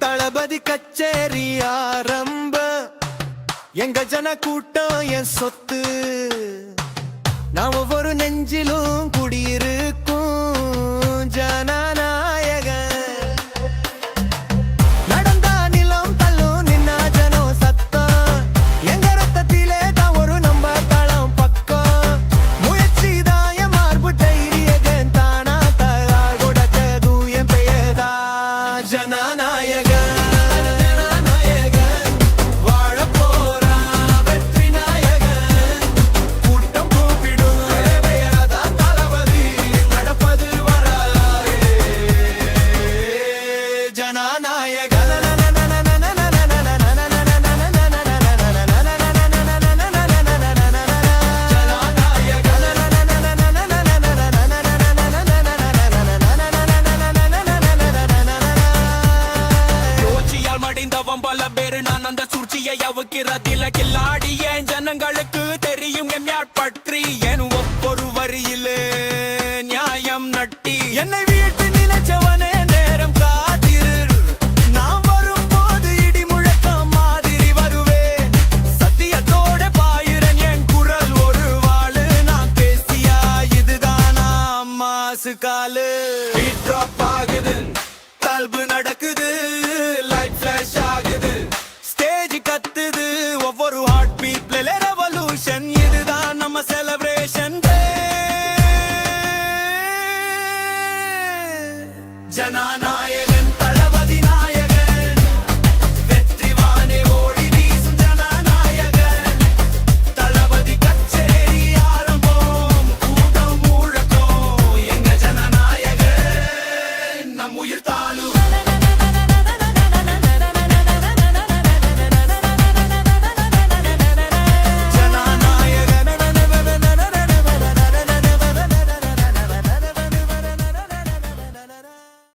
தளபதி கச்சேரி ஆரம்ப எங்க ஜன கூட்டம் என் சொத்து நாம ஒரு நெஞ்சிலும் குடியிருக்கும் ஜனநாயகன் நடந்தா நிலம் தள்ளும் நின்னா ஜனம் சத்தம் எங்க ரத்தத்திலே தான் ஒரு நம்ப தளம் பக்கம் முயற்சி தான் என் மார்பு தைரியகன் தானா தயா கொடுத்தது என் பெயர்தா ஜனநாயகன் பல பேரு நான் அந்த சூழ்ச்சியை அவுக்கிறதில கில்லாடி என் ஜனங்களுக்கு தெரியும் என் பற்றி என் ஒவ்வொரு வரியிலே நியாயம் நட்டி என்னை வீட்டு நினைச்சவனே நேரம் காத்திரு நான் வரும்போது இடி முழக்கம் மாதிரி வருவேன் சத்தியத்தோட பாயிரன் என் குரல் ஒரு வாழு நான் பேசியா இதுதானா மாசு காலு